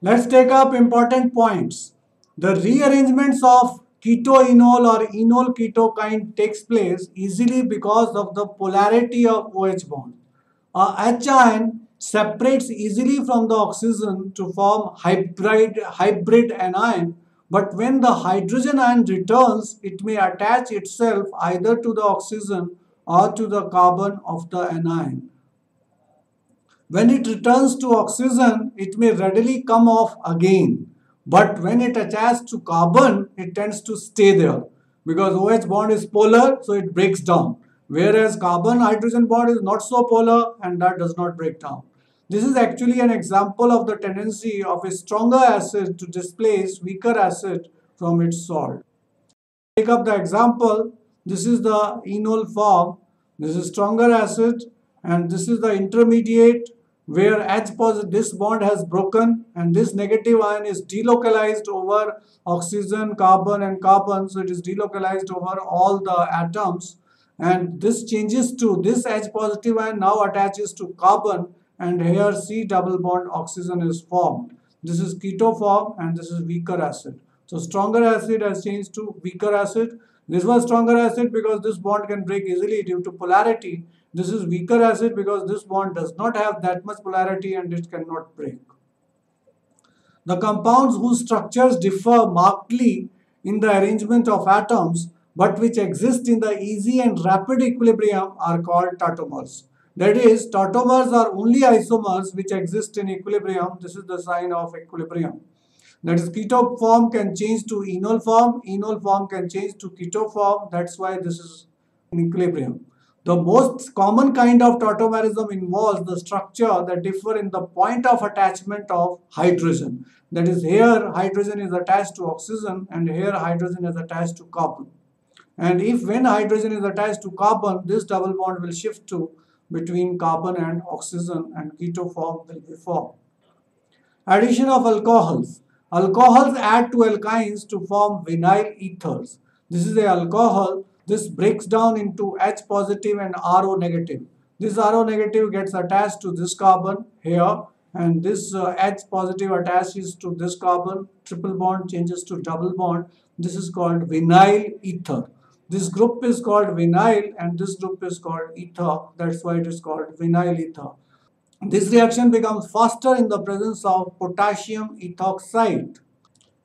Let's take up important points. The rearrangements of ketoenol or enol ketokine takes place easily because of the polarity of OH bond. A H ion separates easily from the oxygen to form hybrid anion, but when the hydrogen ion returns, it may attach itself either to the oxygen or to the carbon of the anion. When it returns to oxygen, it may readily come off again. But when it attaches to carbon, it tends to stay there because OH bond is polar, so it breaks down. Whereas carbon hydrogen bond is not so polar and that does not break down. This is actually an example of the tendency of a stronger acid to displace weaker acid from its salt. Take up the example. This is the enol form. This is stronger acid and this is the intermediate where H positive, this bond has broken and this negative ion is delocalized over oxygen, carbon and carbon. So it is delocalized over all the atoms and this changes to this H positive ion now attaches to carbon and here C double bond oxygen is formed. This is keto form and this is weaker acid. So stronger acid has changed to weaker acid. This was stronger acid because this bond can break easily due to polarity. This is weaker acid because this bond does not have that much polarity and it cannot break. The compounds whose structures differ markedly in the arrangement of atoms but which exist in the easy and rapid equilibrium are called tautomers. That is, tautomers are only isomers which exist in equilibrium. This is the sign of equilibrium. That is, keto form can change to enol form can change to keto form. That's why this is in equilibrium. The most common kind of tautomerism involves the structure that differ in the point of attachment of hydrogen. That is, here hydrogen is attached to oxygen and here hydrogen is attached to carbon. And if when hydrogen is attached to carbon, this double bond will shift to between carbon and oxygen and keto form will be formed. Addition of alcohols. Alcohols add to alkynes to form vinyl ethers. This is a alcohol. This breaks down into H positive and RO negative. This RO negative gets attached to this carbon here and this H positive attaches to this carbon. Triple bond changes to double bond. This is called vinyl ether. This group is called vinyl and this group is called ether. That's why it is called vinyl ether. This reaction becomes faster in the presence of potassium ethoxide.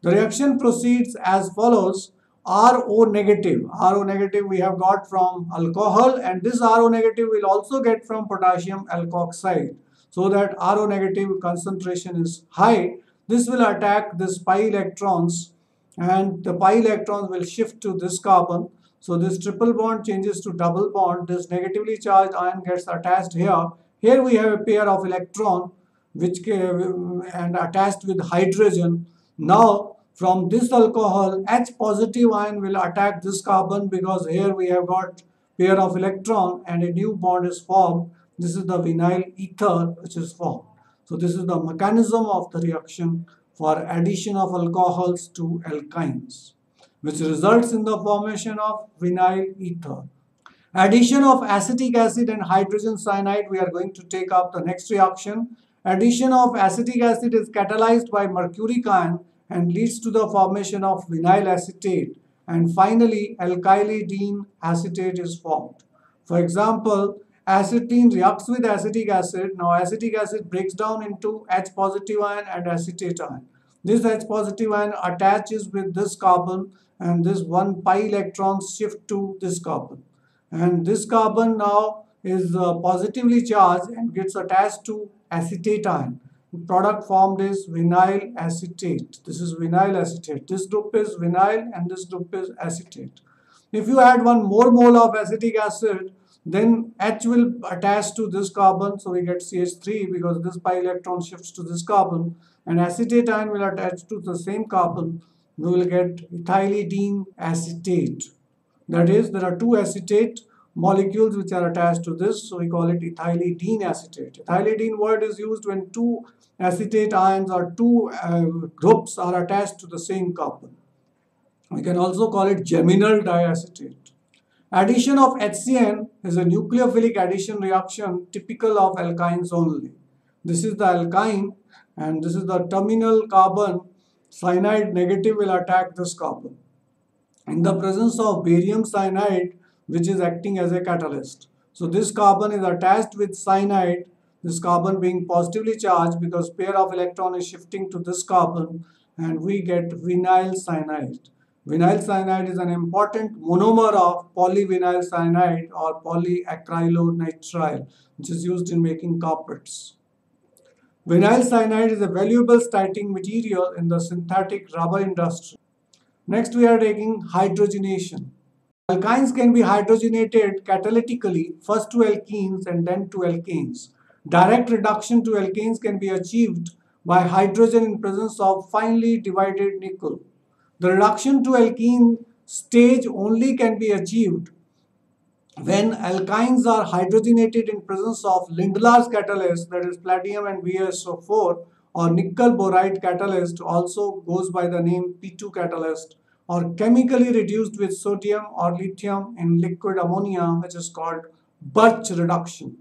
The reaction proceeds as follows. RO negative we have got from alcohol and this RO negative will also get from potassium alkoxide. So that RO negative concentration is high. This will attack this pi electrons and the pi electrons will shift to this carbon. So this triple bond changes to double bond. This negatively charged ion gets attached here. Here we have a pair of electron which and attached with hydrogen. Now from this alcohol, H positive ion will attack this carbon because here we have got pair of electron and a new bond is formed. This is the vinyl ether which is formed. So this is the mechanism of the reaction for addition of alcohols to alkynes, which results in the formation of vinyl ether. Addition of acetic acid and hydrogen cyanide, we are going to take up the next reaction. Addition of acetic acid is catalyzed by mercuric ion and leads to the formation of vinyl acetate. And finally, alkylidene acetate is formed. For example, acetylene reacts with acetic acid. Now acetic acid breaks down into H positive ion and acetate ion. This H positive ion attaches with this carbon and this one pi electrons shift to this carbon. And this carbon now is positively charged and gets attached to acetate ion. The product formed is vinyl acetate. This is vinyl acetate. This group is vinyl and this group is acetate. If you add one more mole of acetic acid, then H will attach to this carbon, so we get CH3 because this pi electron shifts to this carbon, and acetate ion will attach to the same carbon. We will get ethylidene acetate. That is, there are two acetate molecules which are attached to this, so we call it ethylidene acetate. Ethylidene word is used when two acetate ions or two groups are attached to the same carbon. We can also call it geminal diacetate. Addition of HCN is a nucleophilic addition reaction typical of alkynes only. This is the alkyne and this is the terminal carbon. Cyanide negative will attack this carbon in the presence of barium cyanide, which is acting as a catalyst. So this carbon is attached with cyanide, this carbon being positively charged because pair of electron is shifting to this carbon, and we get vinyl cyanide. Vinyl cyanide is an important monomer of polyvinyl cyanide or polyacrylonitrile, which is used in making carpets. Vinyl cyanide is a valuable starting material in the synthetic rubber industry. Next, we are taking hydrogenation. Alkynes can be hydrogenated catalytically, first to alkenes and then to alkanes. Direct reduction to alkanes can be achieved by hydrogen in presence of finely divided nickel. The reduction to alkene stage only can be achieved when alkynes are hydrogenated in presence of Lindlar's catalyst, that is platinum and BaSO4, or nickel boride catalyst, also goes by the name P2 catalyst, or chemically reduced with sodium or lithium in liquid ammonia, which is called Birch reduction.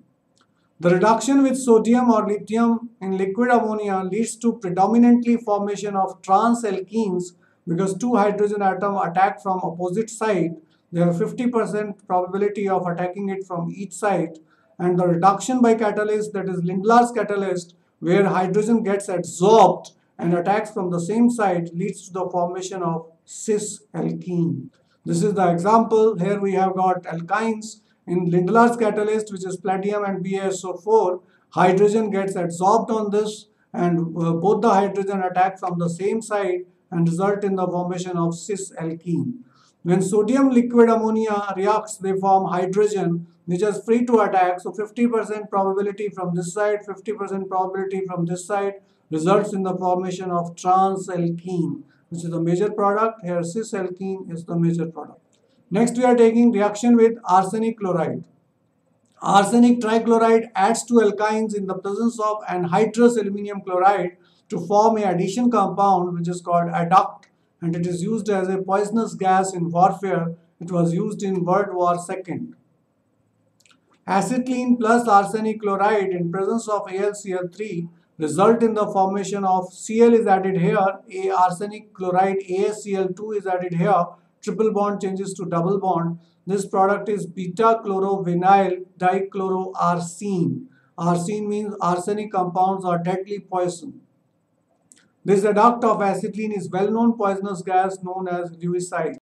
The reduction with sodium or lithium in liquid ammonia leads to predominantly formation of trans alkenes because two hydrogen atoms attack from opposite side. They have 50% probability of attacking it from each side, and the reduction by catalyst, that is Lindlar's catalyst, where hydrogen gets adsorbed and attacks from the same side, leads to the formation of cis alkene. This is the example. Here we have got alkynes. In Lindlar's catalyst, which is platinum and BaSO4, hydrogen gets adsorbed on this, and both the hydrogen attack from the same side and result in the formation of cis alkene. When sodium liquid ammonia reacts, they form hydrogen which is free to attack. So 50% probability from this side, 50% probability from this side results in the formation of trans alkene, which is the major product. Here cis alkene is the major product. Next, we are taking reaction with arsenic chloride. Arsenic trichloride adds to alkynes in the presence of anhydrous aluminum chloride to form a addition compound which is called adduct, and it is used as a poisonous gas in warfare. It was used in World War II. Acetylene plus arsenic chloride in presence of AlCl3 result in the formation of Cl is added here, a arsenic chloride AsCl2 is added here, triple bond changes to double bond. This product is beta chlorovinyl dichloroarsine. Arsine means arsenic compounds are deadly poison. This adduct of acetylene is well known poisonous gas known as lewisite.